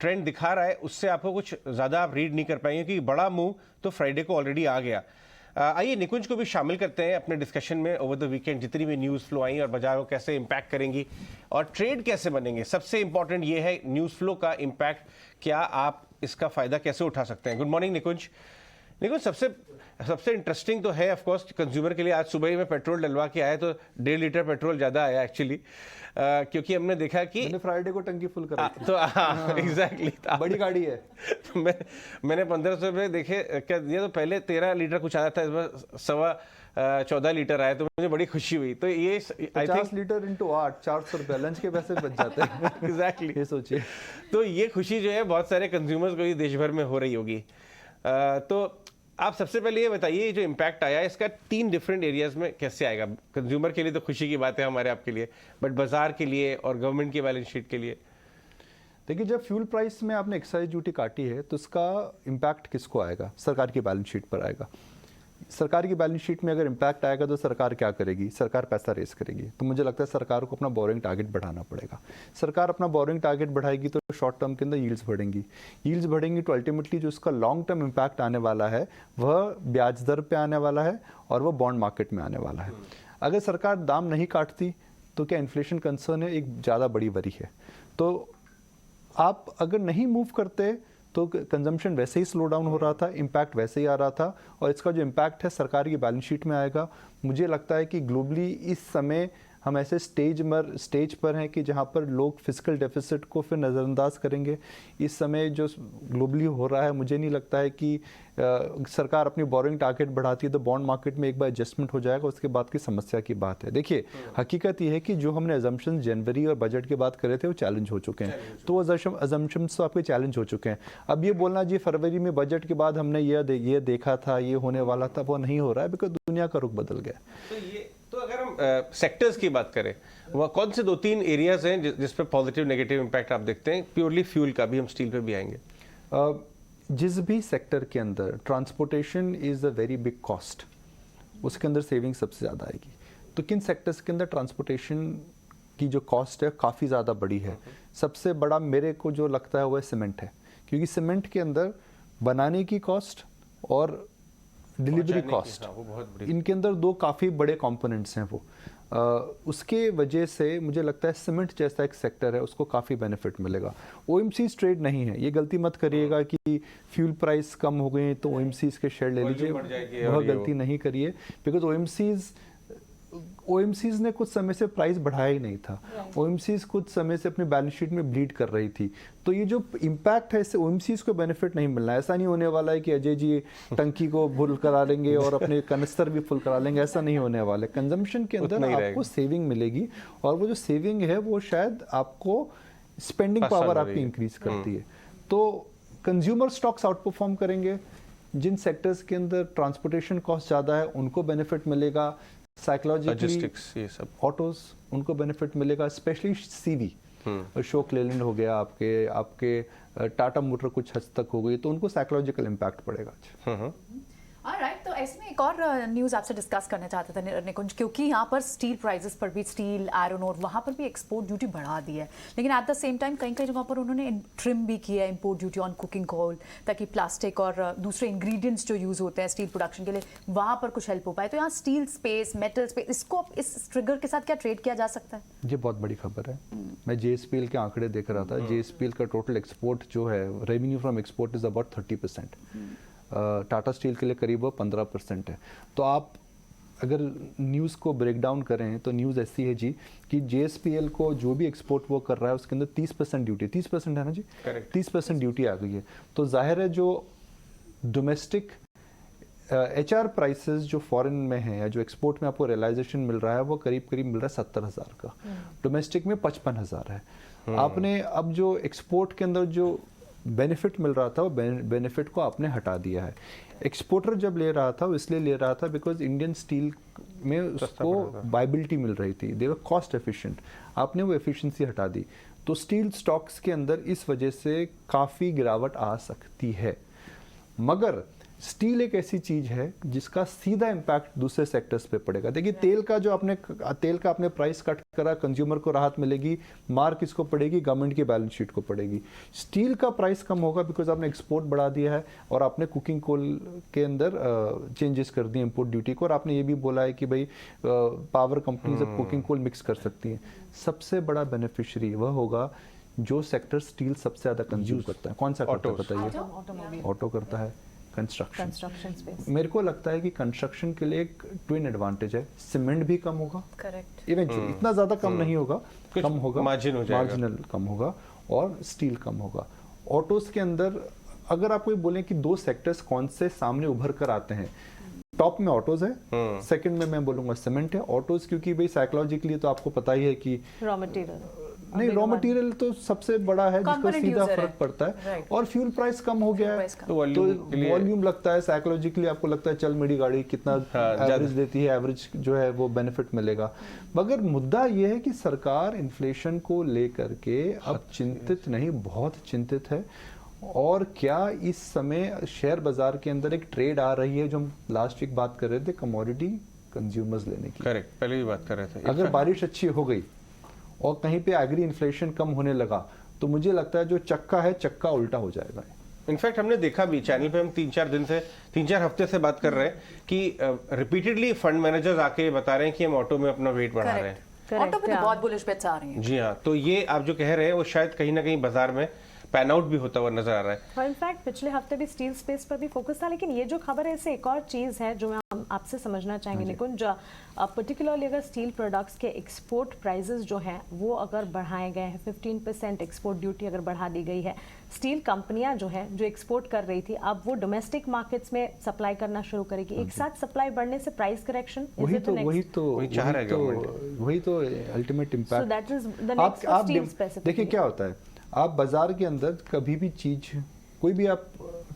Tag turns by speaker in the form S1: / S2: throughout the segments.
S1: Trend दिखा रहा है उससे आपको कुछ ज़्यादा आप रीड नहीं कर पाएंगे, क्योंकि बड़ा मूव तो फ्राइडे को ऑलरेडी आ गया। आइए निकुंज को भी शामिल करते हैं अपने डिस्कशन में। ओवर द वीकेंड जितनी भी न्यूज़ फ्लो आई और बाजार को कैसे इम्पैक्ट करेंगी और ट्रेड कैसे बनेंगे, सबसे इंपॉर्टेंट ये है न्यूज़ फ्लो का इम्पैक्ट, क्या आप इसका फ़ायदा कैसे उठा सकते हैं। गुड मॉर्निंग निकुंज। निकुंज, सबसे इंटरेस्टिंग तो है ऑफ कोर्स कंज्यूमर के लिए। आज सुबह ही मैं पेट्रोल डलवा के आया तो 1.5 लीटर पेट्रोल ज़्यादा आया एक्चुअली, क्योंकि हमने देखा कि
S2: मैंने फ्राइडे को टंकी फुल करा
S1: तो एग्जैक्टली
S2: बड़ी गाड़ी है।
S1: तो मैंने 1500 रुपये देखे क्या दिया, तो पहले 13 लीटर कुछ आया था, इस बार 14.25 लीटर आया, तो मुझे बड़ी खुशी हुई। तो ये
S2: 50 लीटर इंटू 8 400 रुपये लंच के पैसे बच जाते हैं।
S1: एग्जैक्टली
S2: ये सोचिए।
S1: तो ये खुशी जो है बहुत सारे कंज्यूमर्स को भी देश भर में हो रही होगी। तो आप सबसे पहले ये बताइए, जो इम्पैक्ट आया इसका 3 डिफरेंट एरियाज में कैसे आएगा। कंज्यूमर के लिए तो खुशी की बात है हमारे आपके लिए, बट बाजार के लिए और गवर्नमेंट की बैलेंस शीट के लिए।
S2: देखिए, जब फ्यूल प्राइस में आपने एक्साइज ड्यूटी काटी है तो उसका इम्पैक्ट किसको आएगा? सरकार की बैलेंस शीट पर आएगा। सरकार की बैलेंस शीट में अगर इम्पैक्ट आएगा तो सरकार क्या करेगी? सरकार पैसा रेस करेगी। तो मुझे लगता है सरकार को अपना बोरिंग टारगेट बढ़ाना पड़ेगा। सरकार अपना बोरिंग टारगेट बढ़ाएगी तो शॉर्ट टर्म के अंदर यील्ड्स बढ़ेंगी। यील्ड्स बढ़ेंगी तो अल्टीमेटली जो उसका लॉन्ग टर्म इम्पैक्ट आने वाला है वह ब्याज दर पे आने वाला है और वह बॉन्ड मार्केट में आने वाला है। अगर सरकार दाम नहीं काटती तो क्या इन्फ्लेशन कंसर्न है, एक ज़्यादा बड़ी वरी है। तो आप अगर नहीं मूव करते तो कंजम्पशन वैसे ही स्लो डाउन हो रहा था, इम्पैक्ट वैसे ही आ रहा था, और इसका जो इम्पैक्ट है सरकार की बैलेंस शीट में आएगा। मुझे लगता है कि ग्लोबली इस समय हम ऐसे स्टेज पर हैं कि जहां पर लोग फिजिकल डेफिसिट को फिर नज़रअंदाज करेंगे। इस समय जो ग्लोबली हो रहा है, मुझे नहीं लगता है कि सरकार अपनी बोरिंग टारगेट बढ़ाती है तो बॉन्ड मार्केट में एक बार एडजस्टमेंट हो जाएगा, उसके बाद की समस्या की बात है। देखिए, हकीकत ये है कि जो हमने अजम्पशन जनवरी और बजट के बाद करे थे वो चैलेंज हो चुके हैं। तो अजम्पशन तो आपके चैलेंज हो चुके हैं। अब ये बोलना जी फरवरी में बजट के बाद हमने ये देखा था, ये होने वाला था, वो नहीं हो रहा है, बिकॉज दुनिया का रुख बदल गया।
S1: तो अगर हम सेक्टर्स की बात करें, वह कौन से 2-3 एरियाज हैं जिस पे पॉजिटिव नेगेटिव इम्पैक्ट आप देखते हैं? प्योरली फ्यूल का भी, हम स्टील पे भी आएंगे।
S2: जिस भी सेक्टर के अंदर transportation is a very big cost, उसके अंदर सेविंग सबसे ज़्यादा आएगी। तो किन सेक्टर्स के अंदर ट्रांसपोर्टेशन की जो कॉस्ट है काफ़ी ज़्यादा बड़ी है? सबसे बड़ा मेरे को जो लगता है वो सीमेंट है, क्योंकि सीमेंट के अंदर बनाने की कॉस्ट और डिलीवरी कॉस्ट, इनके अंदर 2 काफ़ी बड़े कंपोनेंट्स हैं। वो उसके वजह से मुझे लगता है सीमेंट जैसा एक सेक्टर है उसको काफ़ी बेनिफिट मिलेगा। ओएमसीज ट्रेड नहीं है, ये गलती मत करिएगा कि फ्यूल प्राइस कम हो गए तो ओएमसीज के शेयर ले लीजिए, वह गलती नहीं करिए। बिकॉज ओएमसीज ने कुछ समय से प्राइस बढ़ाया ही नहीं था। ओएमसीज कुछ समय से अपनी बैलेंस शीट में ब्लीड कर रही थी। तो ये जो इम्पैक्ट है इससे ओएमसीज को बेनिफिट नहीं मिलना है। ऐसा नहीं होने वाला है कि अजय जी टंकी को फुल करा लेंगे और अपने कनस्तर भी फुल करा लेंगे, ऐसा नहीं होने वाला है। कंजम्पशन के अंदर आपको सेविंग मिलेगी, और वो जो सेविंग है वो शायद आपको स्पेंडिंग पावर आपकी इंक्रीज करती है। तो कंज्यूमर स्टॉक्स आउट परफॉर्म करेंगे। जिन सेक्टर्स के अंदर ट्रांसपोर्टेशन कॉस्ट ज़्यादा है उनको बेनिफिट मिलेगा। साइकोलॉजिकली
S1: ये सब
S2: ऑटोज उनको बेनिफिट मिलेगा, स्पेशली सीवी, अशोक लेलैंड हो गया, आपके टाटा मोटर कुछ हद तक हो गई, तो उनको साइकोलॉजिकल इम्पैक्ट पड़ेगा।
S3: ऑलराइट, तो इसमें एक और न्यूज़ आपसे डिस्कस करना चाहते थे निकुंज, क्योंकि यहाँ पर स्टील प्राइसेस पर भी, स्टील, आयरन ओर, वहाँ पर भी एक्सपोर्ट ड्यूटी बढ़ा दी है, लेकिन एट द सेम टाइम कई जगहों पर उन्होंने ट्रिम भी किया है import duty on cooking coal, ताकि प्लास्टिक और दूसरे इंग्रेडिएंट्स जो यूज़ होते हैं स्टील प्रोडक्शन के लिए वहाँ पर कुछ हेल्प हो पाए। तो यहाँ स्टील स्पेस, मेटल स्पेस, इसको इस ट्रिगर के साथ क्या ट्रेड किया जा सकता है?
S2: ये बहुत बड़ी खबर है। मैं JSPL के आंकड़े देख रहा था। JSPL का टोटल एक्सपोर्ट जो है, revenue from export is about 30%। Tata steel के लिए करीब 15% है। तो आप अगर न्यूज़ को ब्रेक डाउन करें तो न्यूज़ ऐसी है जी कि JSPL को जो भी एक्सपोर्ट वो कर रहा है उसके अंदर 30% ड्यूटी, 30% है ना जी, 30% ड्यूटी आ गई है। तो जाहिर है जो डोमेस्टिक HR प्राइसेस जो फॉरेन में है या जो एक्सपोर्ट में आपको रियलाइजेशन मिल रहा है वो करीब मिल रहा है 70,000 का, डोमेस्टिक में 55,000 है। आपने अब जो एक्सपोर्ट के अंदर जो बेनिफिट मिल रहा था वो बेनिफिट को आपने हटा दिया है। एक्सपोर्टर जब ले रहा था वो इसलिए ले रहा था बिकॉज इंडियन स्टील में उसको वायबिलिटी मिल रही थी, दे वर कॉस्ट एफिशिएंट। आपने वो एफिशिएंसी हटा दी, तो स्टील स्टॉक्स के अंदर इस वजह से काफ़ी गिरावट आ सकती है। मगर स्टील एक ऐसी चीज है जिसका सीधा इम्पैक्ट दूसरे सेक्टर्स पे पड़ेगा। देखिए तेल का आपने प्राइस कट करा, कंज्यूमर को राहत मिलेगी, मार किसको पड़ेगी? गवर्नमेंट की बैलेंस शीट को पड़ेगी। स्टील का प्राइस कम होगा बिकॉज आपने एक्सपोर्ट बढ़ा दिया है और आपने कुकिंग कोल के अंदर चेंजेस कर दिए इम्पोर्ट ड्यूटी को, और आपने ये भी बोला है कि भाई पावर कंपनीज अब कुकिंग कोल मिक्स कर सकती हैं। सबसे बड़ा बेनिफिशियरी वह होगा जो सेक्टर स्टील सबसे ज्यादा कंज्यूम करता है। कौन सा करता है बताइए? ऑटो करता है, कंस्ट्रक्शन
S3: स्पेस।
S2: मेरे को लगता है कि कंस्ट्रक्शन के लिए एक ट्विन एडवांटेज है, सीमेंट भी कम होगा,
S3: करेक्ट,
S2: इवेंचुअली इतना ज्यादा कम नहीं होगा, कम होगा, मार्जिनल कम होगा, और स्टील कम होगा। ऑटोज के अंदर अगर आप कोई बोलें कि दो सेक्टर्स कौन से सामने उभर कर आते हैं, टॉप में ऑटोज है, सेकंड में मैं बोलूंगा सीमेंट है। ऑटोज क्योंकि भाई साइकोलॉजिकली तो आपको पता ही है कि
S4: रॉ मटेरियल
S2: नहीं, रॉ मटेरियल तो सबसे बड़ा है जिसका सीधा फर्क पड़ता है, और फ्यूल प्राइस कम हो गया है तो वॉल्यूम लगता है, साइकोलॉजिकली आपको लगता है चल मेरी गाड़ी कितना एवरेज देती है, एवरेज जो है वो बेनिफिट मिलेगा। मगर मुद्दा ये है कि सरकार इन्फ्लेशन को लेकर के अब चिंतित नहीं, बहुत चिंतित है। और क्या इस समय शेयर बाजार के अंदर एक ट्रेड आ रही है जो हम लास्ट वीक बात कर रहे थे, कमोडिटी कंज्यूमर्स लेने की।
S1: करेक्ट, पहले भी बात कर रहे थे।
S2: अगर बारिश अच्छी हो गई और कहीं पे एग्री इन्फ्लेशन कम होने लगा तो मुझे लगता है जो चक्का है चक्का उल्टा हो जाएगा।
S1: इनफैक्ट हमने देखा भी चैनल पे, हम 3-4 हफ्ते से बात कर रहे हैं कि रिपीटेडली फंड मैनेजर्स आके बता रहे हैं कि हम ऑटो में अपना वेट बढ़ा रहे हैं।
S3: ऑटो पे तो बहुत बुलिश बेट्स आ रही हैं।
S1: जी हाँ, तो ये आप जो कह रहे हैं वो शायद कहीं ना कहीं बाजार में पैन आउट भी होता हुआ नजर आ रहा है।
S4: और इनफैक्ट पिछले हफ्ते भी स्टील स्पेस पर भी फोकस था, लेकिन ये जो खबर है इससे एक और चीज़ है जो हम आपसे समझना चाहेंगे निकुंज, पर्टिकुलरली अगर स्टील प्रोडक्ट्स के एक्सपोर्ट प्राइसेस जो हैं वो अगर बढ़ाए गए हैं, 15% एक्सपोर्ट ड्यूटी अगर बढ़ा दी गई है, स्टील कंपनियां जो हैं जो एक्सपोर्ट कर रही थी अब वो डोमेस्टिक मार्केट्स में सप्लाई करना शुरू करेगी। एक साथ सप्लाई बढ़ने से प्राइस करेक्शन
S2: वही तो ultimate impact.
S4: So that is the next for steel specifically.
S2: देखिए क्या होता है, आप बाजार के अंदर कभी भी चीज कोई भी आप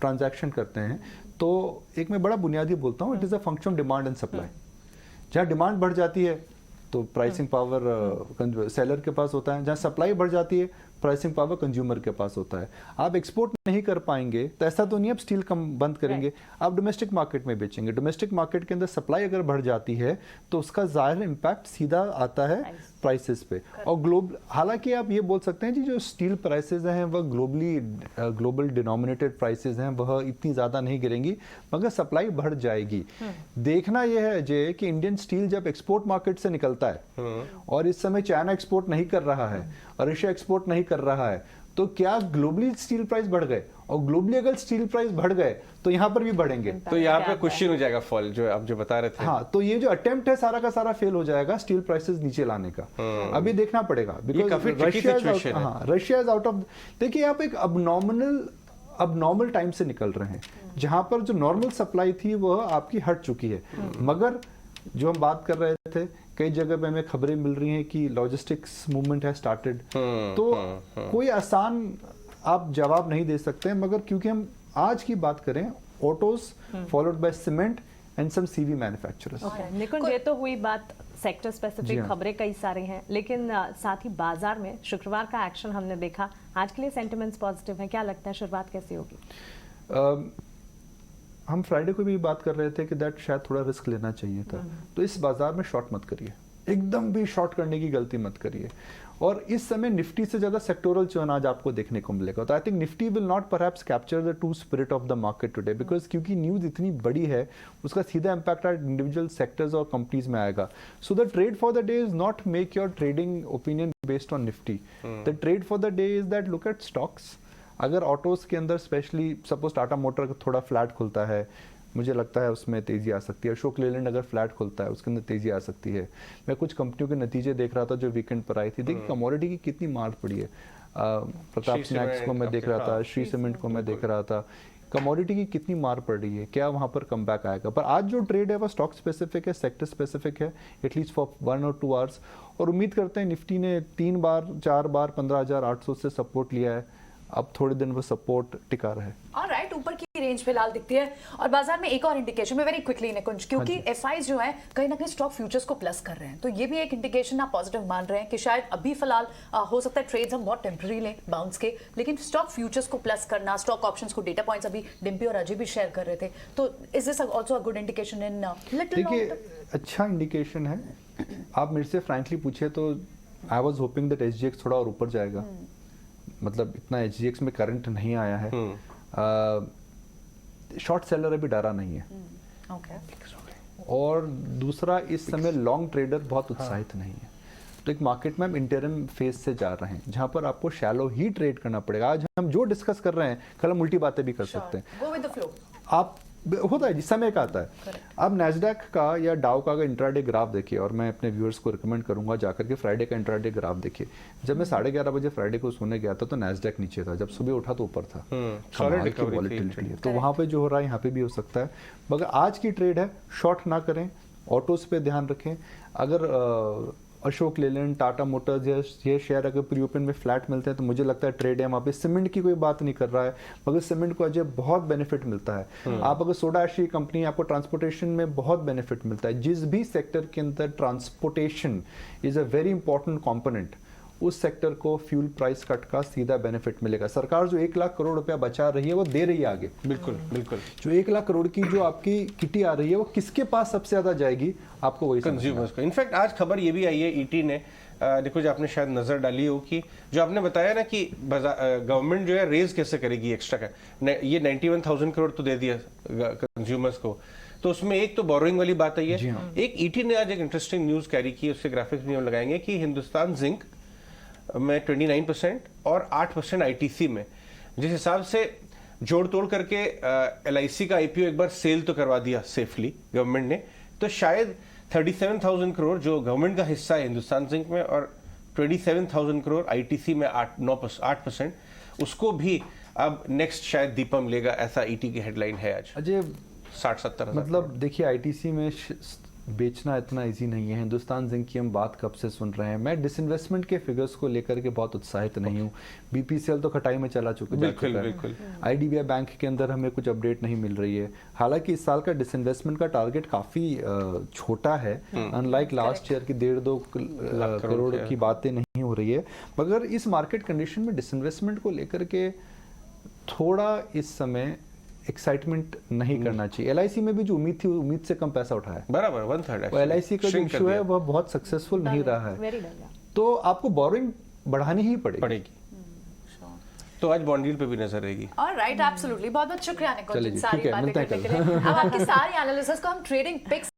S2: ट्रांजैक्शन करते हैं तो एक मैं बड़ा बुनियादी बोलता हूँ, it is a function of demand and supply. जहाँ डिमांड बढ़ जाती है तो प्राइसिंग पावर सेलर के पास होता है, जहाँ सप्लाई बढ़ जाती है प्राइसिंग पावर कंज्यूमर के पास होता है। आप एक्सपोर्ट नहीं कर पाएंगे तो ऐसा तो नहीं आप स्टील कम बंद करेंगे, आप डोमेस्टिक मार्केट में बेचेंगे। डोमेस्टिक मार्केट के अंदर सप्लाई अगर बढ़ जाती है तो उसका जाहिर इम्पैक्ट सीधा आता है प्राइसेस पे। और हालांकि आप ये बोल सकते हैं कि जो स्टील प्राइसेस हैं वह ग्लोबल डिनोमिनेटेड प्राइसेस हैं, वह इतनी ज्यादा नहीं गिरेंगी, मगर सप्लाई बढ़ जाएगी। देखना यह है अजय कि इंडियन स्टील जब एक्सपोर्ट मार्केट से निकलता है और इस समय चाइना एक्सपोर्ट नहीं कर रहा है और रशिया एक्सपोर्ट नहीं कर रहा है, तो क्या ग्लोबली स्टील प्राइस बढ़ गए? और ग्लोबली अगर स्टील प्राइस बढ़ गए तो यहाँ पर भी बढ़ेंगे,
S1: तो यहाँ पे क्वेश्चन हो जाएगा फॉल जो आप जो बता रहे थे।
S2: हाँ, तो ये जो अटेम्प्ट है सारा का सारा फेल हो जाएगा स्टील प्राइसेस नीचे लाने का। अभी देखना पड़ेगा because Russia is out of. देखिए आप एक अबनॉर्मल टाइम से निकल रहे हैं जहां पर जो नॉर्मल सप्लाई थी वह आपकी हट चुकी है। मगर जो हम बात कर रहे थे, कई जगह पे हमें खबरें मिल रही हैं कि लॉजिस्टिक्स मूवमेंट है स्टार्टेड। तो कोई आसान आप जवाब नहीं दे सकते, मगर क्योंकि हम आज की बात करें autos followed by cement and some CV manufacturers.
S4: Nikunj, ये तो हुई बात सेक्टर स्पेसिफिक, खबरें कई सारे हैं, लेकिन साथ ही बाजार में शुक्रवार का एक्शन हमने देखा। आज के लिए सेंटिमेंट्स पॉजिटिव हैं, क्या लगता है शुरुआत कैसी होगी?
S2: हम फ्राइडे को भी बात कर रहे थे कि दैट शायद थोड़ा रिस्क लेना चाहिए था। तो इस बाजार में शॉर्ट मत करिए, एकदम भी शॉर्ट करने की गलती मत करिए। और इस समय निफ्टी से ज्यादा सेक्टोरल चर्न आज आपको देखने को मिलेगा। तो I think Nifty will not perhaps capture the true spirit of the market today, because क्योंकि न्यूज इतनी बड़ी है उसका सीधा इंपैक्ट आज इंडिविजुअल सेक्टर्स और कंपनीज में आएगा। So the trade for the day is not make your trading opinion based on Nifty. The trade for the day is that look at stocks. अगर ऑटोज के अंदर स्पेशली सपोज टाटा मोटर थोड़ा flat खुलता है, मुझे लगता है उसमें तेजी आ सकती है। अशोक लेलैंड अगर फ्लैट खुलता है उसके अंदर तेजी आ सकती है। मैं कुछ कंपनियों के नतीजे देख रहा था जो वीकेंड पर आई थी। देखिए कमोडिटी की कितनी मार पड़ी है। प्रताप स्नैक्स को मैं देख रहा था, श्री सीमेंट को मैं देख रहा था। कमोडिटी की कितनी मार पड़ रही है, क्या वहां पर कम बैक आएगा? पर आज जो ट्रेड है वो स्टॉक स्पेसिफिक है, सेक्टर स्पेसिफिक है, एटलीस्ट फॉर 1 और 2 आवर्स। और उम्मीद करते हैं निफ्टी ने 3 बार 4 बार 15,800 से सपोर्ट लिया है, अब थोड़े दिन वो सपोर्ट टिका रहे।
S3: ऑलराइट, ऊपर की रेंज फिलहाल दिखती है। और बाजार में एक और इंडिकेशन में वेरी क्विकली निकुंज, क्योंकि एफआईज जो है कहीं ना कहीं स्टॉक फ्यूचर्स को प्लस कर रहे हैं, तो ये भी एक इंडिकेशन आप पॉजिटिव मान रहे हैं कि शायद अभी फिलहाल हो सकता है ट्रेड्स हम बहुत टेम्पररी लें बाउंस के, लेकिन स्टॉक फ्यूचर्स को प्लस करना, स्टॉक ऑप्शंस को डेटा पॉइंट्स अभी डिम्पी और अजय भी शेयर कर रहे थे, तो is this also a good indication in little?
S2: देखिए, अच्छा इंडिकेशन है। आप मेरे से फ्रैंकली पूछे तो I was hoping that SGX थोड़ा और ऊपर जाएगा, मतलब इतना एसजीएक्स में करंट नहीं आया है। शॉर्ट सेलर अभी डरा नहीं है।
S3: ओके,
S2: और दूसरा, इस समय लॉन्ग ट्रेडर बहुत उत्साहित नहीं है। तो एक मार्केट में हम इंटरम फेज से जा रहे हैं जहां पर आपको शैलो ही ट्रेड करना पड़ेगा। आज हम जो डिस्कस कर रहे हैं कल हम उल्टी बातें भी कर सकते हैं।
S3: Go with the flow.
S2: आप होता है जिस समय का आता है। अब नैस्डैक का या डाउ का अगर इंट्राडे ग्राफ देखिए, और मैं अपने व्यूअर्स को रिकमेंड करूंगा जाकर के फ्राइडे का इंट्राडे ग्राफ देखिए। जब मैं 11:30 बजे फ्राइडे को सोने गया था तो नैस्डैक नीचे था, जब सुबह उठा तो ऊपर था। कमाल की वॉलेटिलिटी है। तो वहां पे जो हो रहा है यहाँ पे भी हो सकता है। मगर आज की ट्रेड है, शॉर्ट ना करें, ऑटोज पे ध्यान रखें। अगर अशोक लेलैंड, टाटा मोटर्स ये शेयर अगर प्री ओपन में फ्लैट मिलते हैं तो मुझे लगता है ट्रेड है वहाँ पे। सीमेंट की कोई बात नहीं कर रहा है, मगर सीमेंट को अजय बहुत बेनिफिट मिलता है। आप अगर सोडा एश की कंपनी, आपको ट्रांसपोर्टेशन में बहुत बेनिफिट मिलता है। जिस भी सेक्टर के अंदर transportation is a very important component, उस सेक्टर को फ्यूल प्राइस कट का सीधा बेनिफिट मिलेगा। सरकार जो 1 लाख करोड़ रुपया बचा रही है वो दे रही है आगे।
S1: बिल्कुल बिल्कुल।
S2: जो 1 लाख करोड़ की जो आपकी किटी आ रही है वो किसके पास सबसे ज्यादा जाएगी, आपको वही
S1: कंज्यूमर्स को। इनफैक्ट आज खबर ये भी आई है, ईटी ने, देखो जो आपने शायद नजर डाली हो कि जो आपने बताया ना कि गवर्नमेंट जो है रेज कैसे करेगी एक्स्ट्रा का, ये 91,000 करोड़ तो दे दिया कंज्यूमर्स को, तो उसमें एक तो बोरोइंग वाली बात आई है। एक ईटी ने आज एक इंटरेस्टिंग न्यूज कैरी की, उसके ग्राफिक्स भी हम लगाएंगे कि हिंदुस्तान जिंक में 29% और 8% आईटीसी में, जिस हिसाब से जोड़ तोड़ करके एलआईसी का आईपीओ एक बार सेल तो करवा दिया सेफली गवर्नमेंट ने, तो शायद 37,000 करोड़ जो गवर्नमेंट का हिस्सा है हिंदुस्तान जिंक में और 27,000 करोड़ आईटीसी में 8%, उसको भी अब नेक्स्ट शायद दीपम लेगा, ऐसा ईटी की हेडलाइन है आज।
S2: अजय
S1: 60-70
S2: मतलब देखिए, आईटीसी में बेचना इतना इजी नहीं है। हिंदुस्तान जिंक की हम बात कब से सुन रहे हैं। मैं डिसइन्वेस्टमेंट के फिगर्स को लेकर के बहुत उत्साहित नहीं हूँ। बीपीसीएल तो खटाई में चला चुका है। आईडीबीआई बैंक के अंदर हमें कुछ अपडेट नहीं मिल रही है। हालांकि इस साल का डिसइन्वेस्टमेंट का टारगेट काफी छोटा है, अनलाइक लास्ट ईयर की 1.5-2 करोड़ की बातें नहीं हो रही है। मगर इस मार्केट कंडीशन में डिसइन्वेस्टमेंट को लेकर के थोड़ा इस समय एक्साइटमेंट नहीं करना चाहिए। एलआईसी में भी जो उम्मीद थी, उम्मीद से कम पैसा उठाया,
S1: बराबर 1/3।
S2: एलआईसी का जो इशू है वह बहुत सक्सेसफुल नहीं रहा है, तो आपको बोरिंग बढ़ानी ही पड़ेगी।
S1: तो आज बॉन्ड डील पे भी नजर रहेगी।
S3: Alright, absolutely. बहुत बहुत शुक्रिया निकुंज
S2: चलिए,
S3: सारी
S2: ठीक है,
S3: बातें
S2: मिलते हैं
S3: करने के लिए। अब आपकी सारी एनालिसिस को हम ट्रेडिंग पिक्स